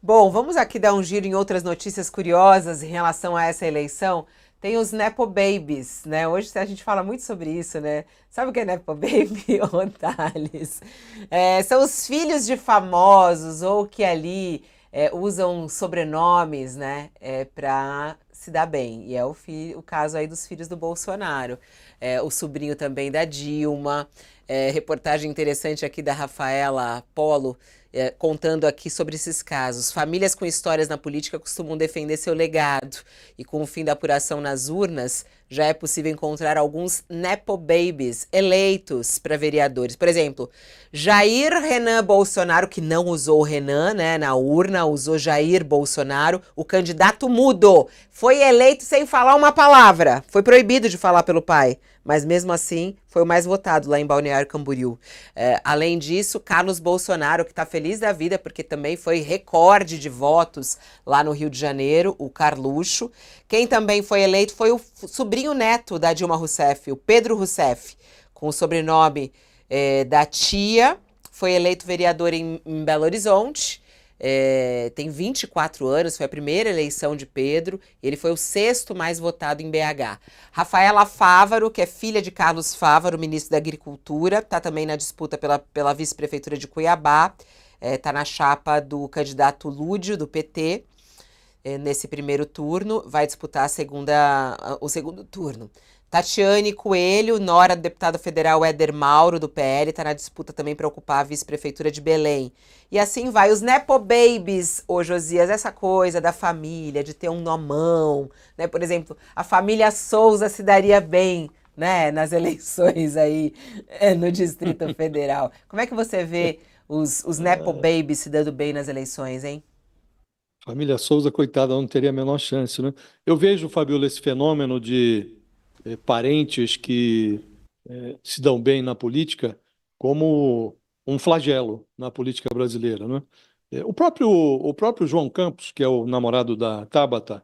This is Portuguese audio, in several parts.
Bom, vamos aqui dar um giro em outras notícias curiosas em relação a essa eleição. Tem os Nepo Babies, né? Hoje a gente fala muito sobre isso, né? Sabe o que é Nepo Baby, ô Thales? São os filhos de famosos ou que ali usam sobrenomes, né? Para se dar bem. E é o caso aí dos filhos do Bolsonaro. O sobrinho também da Dilma. Reportagem interessante aqui da Rafaela Polo contando aqui sobre esses casos. Famílias com histórias na política costumam defender seu legado e com o fim da apuração nas urnas, já é possível encontrar alguns nepo babies eleitos para vereadores. Por exemplo, Jair Renan Bolsonaro, que não usou o Renan, né, na urna, usou Jair Bolsonaro, o candidato mudo, foi eleito sem falar uma palavra. Foi proibido de falar pelo pai, mas mesmo assim foi o mais votado lá em Balneário Camboriú. Além disso, Carlos Bolsonaro, que está feliz da vida porque também foi recorde de votos lá no Rio de Janeiro, o Carluxo. Quem também foi eleito foi o sobrinho neto da Dilma Rousseff, o Pedro Rousseff, com o sobrenome da tia, foi eleito vereador em Belo Horizonte. Tem 24 anos, foi a primeira eleição de Pedro, ele foi o sexto mais votado em BH. Rafaela Fávaro, que é filha de Carlos Fávaro, ministro da Agricultura, está também na disputa pela vice-prefeitura de Cuiabá, está na chapa do candidato Lúdio, do PT, nesse primeiro turno, vai disputar o segundo turno. Tatiane Coelho, nora do deputado federal Éder Mauro, do PL, está na disputa também para ocupar a vice-prefeitura de Belém. E assim vai. Os Nepo Babies, ô Josias, essa coisa da família, de ter um nomão, né? Por exemplo, a família Souza se daria bem, né, nas eleições aí no Distrito Federal. Como é que você vê os Nepo Babies se dando bem nas eleições, hein? Família Souza, coitada, não teria a menor chance, né? Eu vejo, Fabiola, esse fenômeno de parentes que se dão bem na política como um flagelo na política brasileira, né? O próprio João Campos, que é o namorado da Tabata,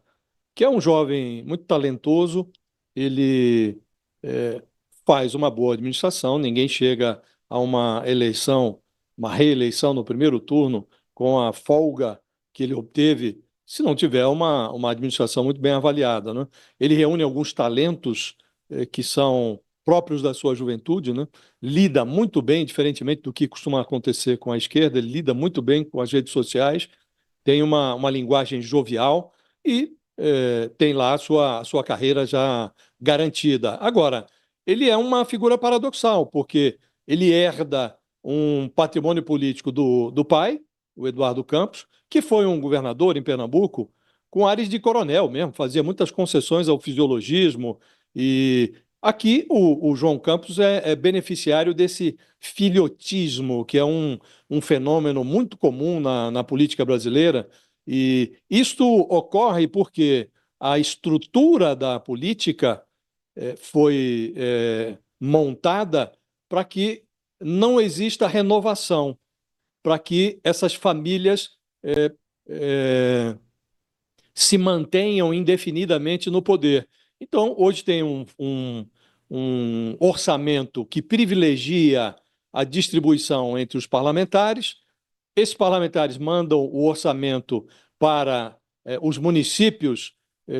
que é um jovem muito talentoso, ele eh, faz uma boa administração, ninguém chega a uma eleição, uma reeleição no primeiro turno com a folga que ele obteve, se não tiver uma administração muito bem avaliada, né? Ele reúne alguns talentos que são próprios da sua juventude, né? Lida muito bem, diferentemente do que costuma acontecer com a esquerda, ele lida muito bem com as redes sociais, tem uma linguagem jovial e tem lá a sua carreira já garantida. Agora, ele é uma figura paradoxal, porque ele herda um patrimônio político do pai, o Eduardo Campos, que foi um governador em Pernambuco com ares de coronel mesmo, fazia muitas concessões ao fisiologismo. E aqui o João Campos é beneficiário desse filhotismo, que é um fenômeno muito comum na política brasileira. E isto ocorre porque a estrutura da política foi montada para que não exista renovação, para que essas famílias eh, eh, se mantenham indefinidamente no poder. Então, hoje tem um orçamento que privilegia a distribuição entre os parlamentares. Esses parlamentares mandam o orçamento para os municípios,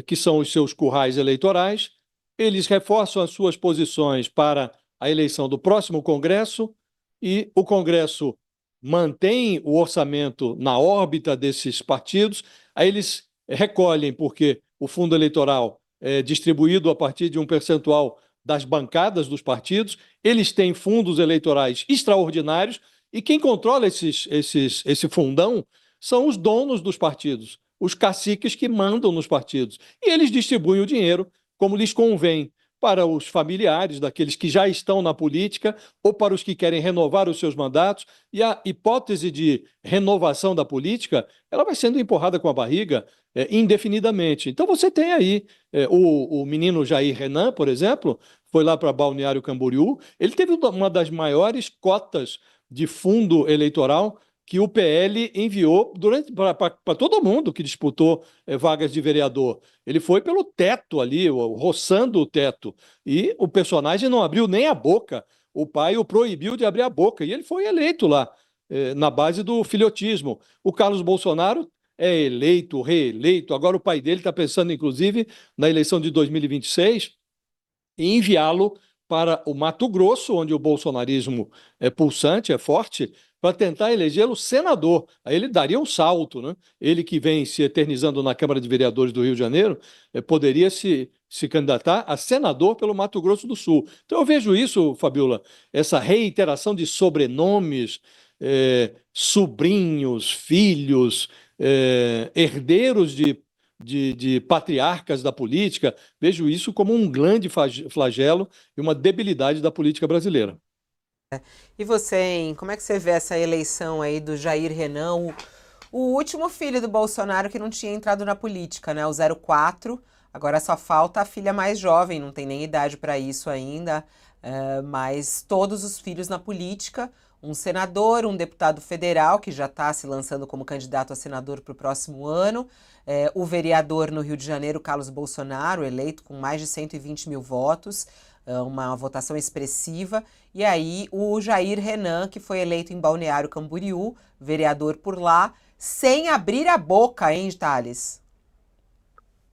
que são os seus currais eleitorais. Eles reforçam as suas posições para a eleição do próximo Congresso e o Congresso mantém o orçamento na órbita desses partidos. Aí eles recolhem, porque o fundo eleitoral é distribuído a partir de um percentual das bancadas dos partidos. Eles têm fundos eleitorais extraordinários e quem controla esse fundão são os donos dos partidos, os caciques que mandam nos partidos. E eles distribuem o dinheiro como lhes convém para os familiares daqueles que já estão na política ou para os que querem renovar os seus mandatos. E a hipótese de renovação da política, ela vai sendo empurrada com a barriga indefinidamente. Então você tem aí o menino Jair Renan, por exemplo, foi lá para Balneário Camboriú, ele teve uma das maiores cotas de fundo eleitoral que o PL enviou para todo mundo que disputou vagas de vereador. Ele foi pelo teto ali, roçando o teto. E o personagem não abriu nem a boca. O pai o proibiu de abrir a boca. E ele foi eleito lá, na base do filhotismo. O Carlos Bolsonaro é eleito, reeleito. Agora o pai dele está pensando, inclusive, na eleição de 2026, em enviá-lo para o Mato Grosso, onde o bolsonarismo é pulsante, é forte, para tentar elegê-lo senador. Aí ele daria um salto, né? Ele que vem se eternizando na Câmara de Vereadores do Rio de Janeiro, poderia se candidatar a senador pelo Mato Grosso do Sul. Então eu vejo isso, Fabiola, essa reiteração de sobrenomes, sobrinhos, filhos, herdeiros de patriarcas da política, vejo isso como um grande flagelo e uma debilidade da política brasileira. E você, hein? Como é que você vê essa eleição aí do Jair Renan, o último filho do Bolsonaro que não tinha entrado na política, né? O 04. Agora só falta a filha mais jovem, não tem nem idade para isso ainda, mas todos os filhos na política, um senador, um deputado federal que já está se lançando como candidato a senador para o próximo ano, o vereador no Rio de Janeiro, Carlos Bolsonaro, eleito com mais de 120 mil votos, uma votação expressiva, e aí o Jair Renan, que foi eleito em Balneário Camboriú, vereador por lá, sem abrir a boca, hein, Thales?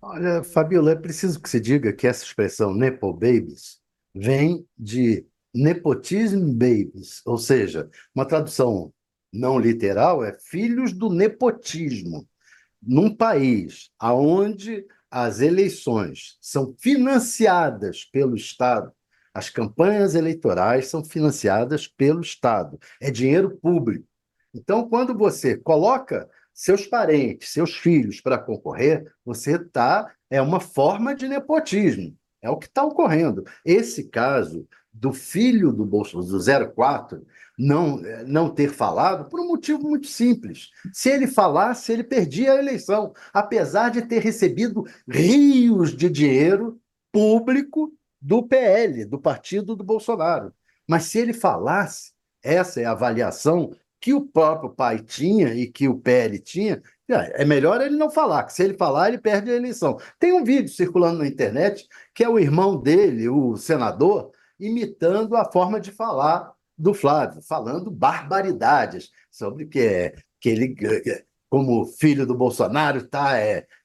Olha, Fabiola, é preciso que se diga que essa expressão Nepo Babies vem de nepotism babies, ou seja, uma tradução não literal é filhos do nepotismo. Num país onde as eleições são financiadas pelo Estado, as campanhas eleitorais são financiadas pelo Estado, é dinheiro público. Então, quando você coloca seus parentes, seus filhos para concorrer, você está. É uma forma de nepotismo. É o que está ocorrendo. Esse caso do filho do Bolsonaro, do 04, não ter falado, por um motivo muito simples. Se ele falasse, ele perdia a eleição, apesar de ter recebido rios de dinheiro público do PL, do partido do Bolsonaro. Mas se ele falasse, essa é a avaliação que o próprio pai tinha e que o PL tinha, é melhor ele não falar, que se ele falar, ele perde a eleição. Tem um vídeo circulando na internet que é o irmão dele, o senador, imitando a forma de falar do Flávio, falando barbaridades sobre que ele, como filho do Bolsonaro, está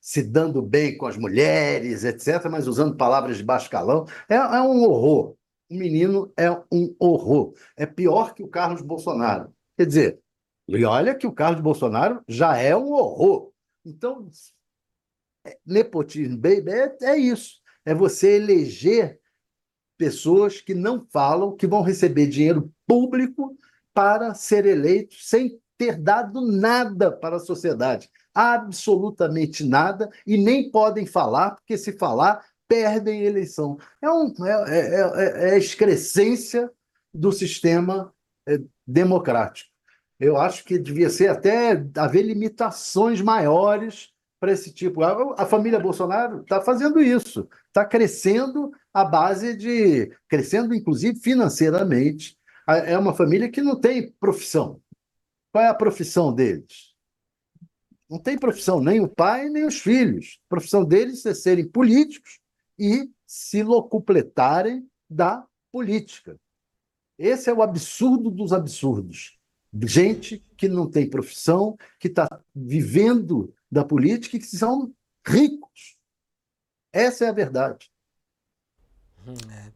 se dando bem com as mulheres, etc., mas usando palavras de baixo calão. É um horror. O menino é um horror. É pior que o Carlos Bolsonaro. Quer dizer, e olha que o Carlos Bolsonaro já é um horror. Então, nepotismo, baby, é isso. É você eleger pessoas que não falam, que vão receber dinheiro público para ser eleitos sem ter dado nada para a sociedade. Absolutamente nada, e nem podem falar, porque se falar, perdem a eleição. É a excrescência do sistema democrático. Eu acho que devia ser até haver limitações maiores para esse tipo. A família Bolsonaro está fazendo isso, está crescendo à base de. Crescendo, inclusive, financeiramente. É uma família que não tem profissão. Qual é a profissão deles? Não tem profissão, nem o pai, nem os filhos. A profissão deles é serem políticos e se locupletarem da política. Esse é o absurdo dos absurdos. Gente que não tem profissão, que está vivendo da política e que são ricos. Essa é a verdade. É.